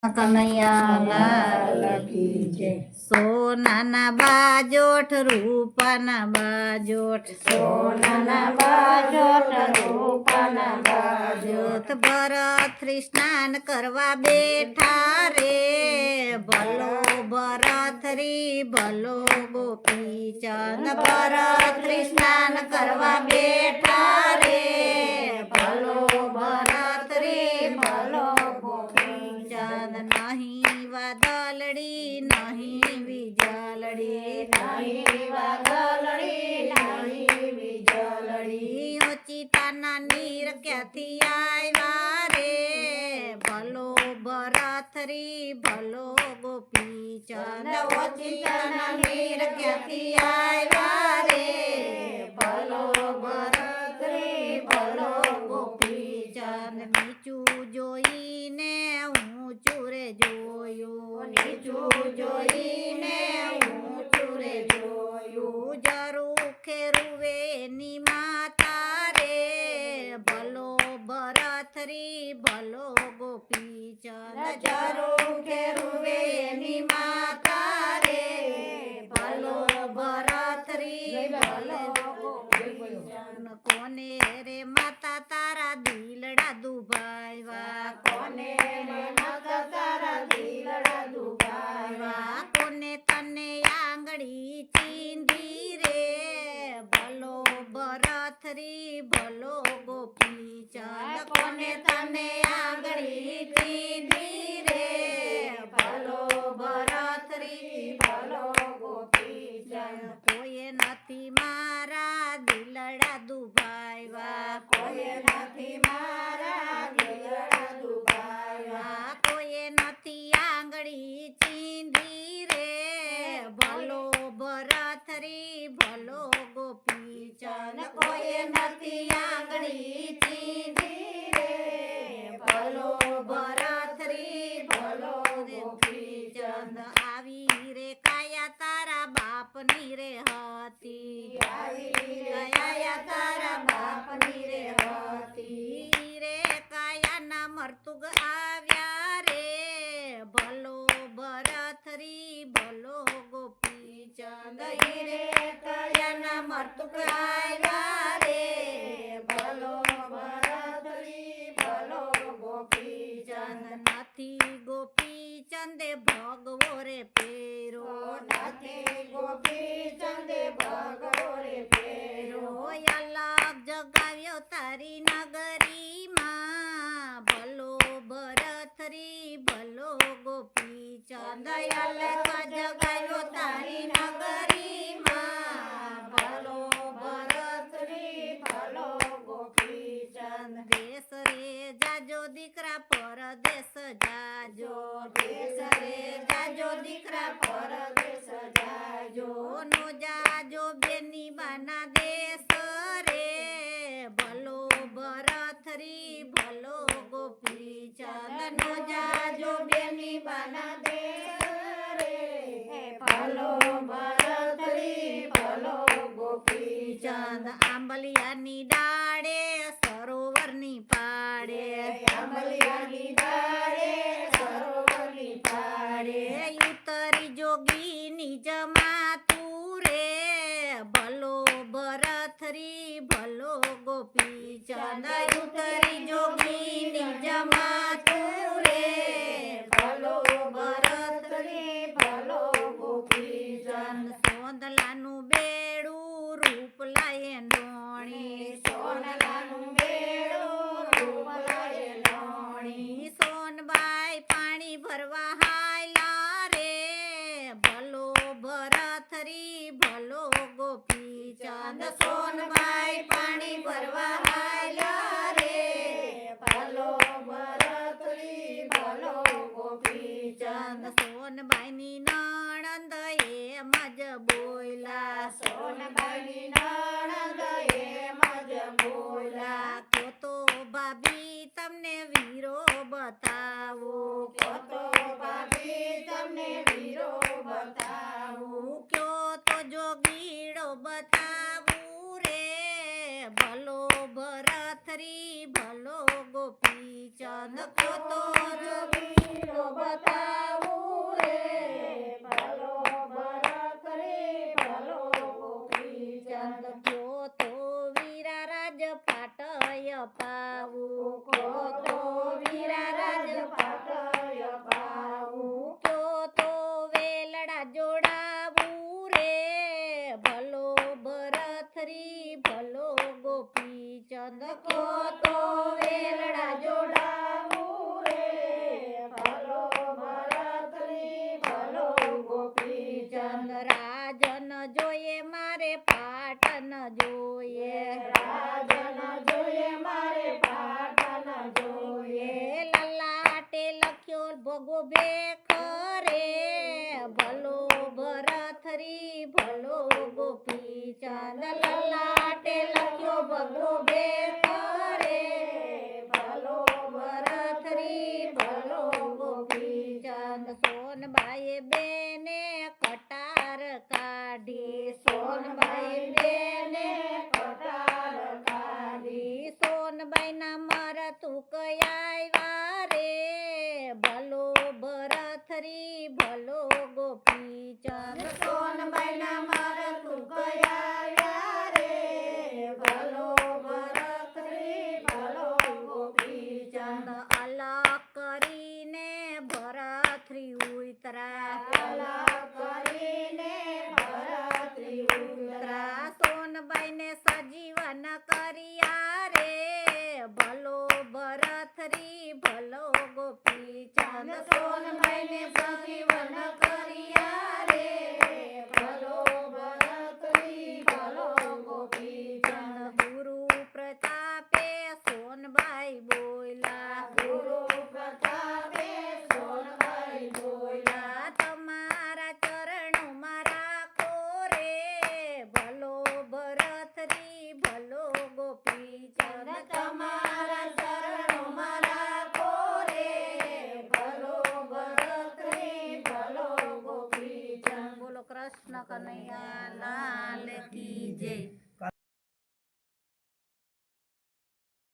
કનૈયા લાલ કી જય। સોનાના બાજોઠ રૂપાના બાજોઠ, સોનાના બાજોઠ રૂપાના બાજોઠ, ભરતરી સ્નાન કરવા બેઠા રે, ભલો ભરતરી ભલો ગોપીચંદ, ભરતરી સ્નાન કરવા બેઠા રે, ભલો ભરતરી ભલો ગોપીચંદ, નહીં વાદળડી નહીં વીજળડી, નહીં વાદળડી નહીં વીજળડી, ઓચિતાના નીર ક્યાંથી આવ્યા રે, ભલો ભરતરી ભલો ગોપીચંદ, ઓચિતાના નીર ક્યાંથી આવ્યા રે, ભલો ભરતરી ભલો ગોપીચંદ, નીચું જોઈને ઊંચું રે જોયું, નીચું જોઈને ઊંચું રે જોયું, જરું ખેરુવે ની માતા રે, ભલો ભરતરી ભલો ગોપીચંદ, જરું ખેરુવે ની માતા રે, ભલો ભરતરી ભલો ગોપીચંદ, કોને રે માતા તારા દિલડા દુભાવ્યા, કોને રે માતા તારા દિલડા દુભાવ્યા, કોને તને આંગળી ચીંધી રે, ભલો ભરતરી ભલો ગોપીચંદ, કોને તને આંગળી ચીંધી રે, ભલો ભરતરી ભલો ગોપીચંદ, કોઈએ નથી મારા દિલડા દુભાવ્યા, કોઈએ નથી મારા દિલડા દુભાવ્યા, કોઈએ નથી આંગળી ચીંધી રે, ભલો ભરતરી ભલો ગોપીચંદ, કોઈએ નથી આંગળી ચીંધી રે, ભલો ભરતરી ભલો ગોપીચંદ, આવી રે કાયા તારા બાપની રે હતી, આવી રે કાયા તારા બાપની રે હતી, રે કાયાના મરતુગ આવ્યા રે, ભલો ભરતરી ભલો ગોપીચંદ, રે કાયાના મરતુક આવ્યા રે, ભલો ભરતરી ભલો ગોપીચંદ, નથી ગોપીચંદે ભગવો રે પેરો, નથી ગોપીચંદે ભગવો રે પેરો, અલગ જગાવ્યો તારી નગરીમાં, ભલો ભરતરી ભલો ગોપીચંદ, અલગ જગાવ્યો તારી નગરીમાં, ભલો ભરતરી ભલો ગોપીચંદ, દેશ રે જાજો દીકરા પરદેશ જાજો, દેશ રે જાજો દીકરા પરદેશ જાજો, નો જાજો બેની બાના દેશ રે, ભલો ભરતરી ભલો ગોપીચંદ, નો જાજો બેની બાના દેશ રે, ભલો ભરતરી ભલો ગોપીચંદ, આંબલિયાની ડાળે સરોવરની પાડે, આંબલિયાની ડાળે સરોવરની પાડે, ઉતરી જોગીની જમાતું રે, ભલો ભરતરી ભલો ગોપીચંદ, ઉતરી જોગીની જમાતું રે, ભલો ભરતરી ભલો ગોપીચંદ, સોંદલાનું બેડું રૂપ લાયે નોણી, સોનલાનું બેડું રૂપ લાયે નોણી, સોનબાઈ પાણી ભરવા હાયલા રે, ભલો ભરતરી ભલો ગોપીચંદ, સોનબાઈ પાણી ભરવા હાયલા રે, ભલો ભરતરી ભલો ગોપીચંદ, સોનબાઈની નણંદ એમ જ બોયલા, સોનબાઈની નણંદ એમ જ બોલ્યા, કયો તો ભાભી તમને વીરો બતાવો, તો ભાભી તમને વીરો બતાવું, કયો તો જોગીડો બતાવું રે, ભલો ભરતરી ભલો ગોપીચંદ, કયો તો જોગીડો ગોભે ખરે ભલો ભરથરી ભલો ગોપી ચંદ લલાટે લખ્યો ગોભે ખરે ભલો ભરથરી ભલો ગોપી ચંદ સોનબાઈએ બેને કટાર કાઢી સોનબાઈ બેને કટાર કાઢી સોનબાઈના મરતું કયાવ્યા રે ભલો ભરથરી ભલો ગોપી ચંદ સોનબાઈના મારતું કયાવ્યા રે ભલો ભરથરી ભલો ગોપી ચંદ અલગ કરીને ભરથરી ઉતરા અલગ કરીને ભરથરી ઉતરા સોનબાઈને સજીવન કર્યા રે ભલો ભરથરી ભલો ગોપી ચંદ સોનબાઈને સજીવન કર્યા રે ભલો ભરથરી ભલો ગોપી ચંદ ગુરુ પ્રતાપે સોનબાઈ બોલ્યા ગુરુ પ્રતાપે સોનબાઈ બોલ્યા તમારા ચરણોમાં રાખો રે ભલો ભરથરી ભલો ગોપી ચંદ તમારા શરણોમાં રાખો રે ભલો ભરથરી ભલો ગોપી ચંદ બોલો કૃષ્ણ કનૈયા લાલ કી જય.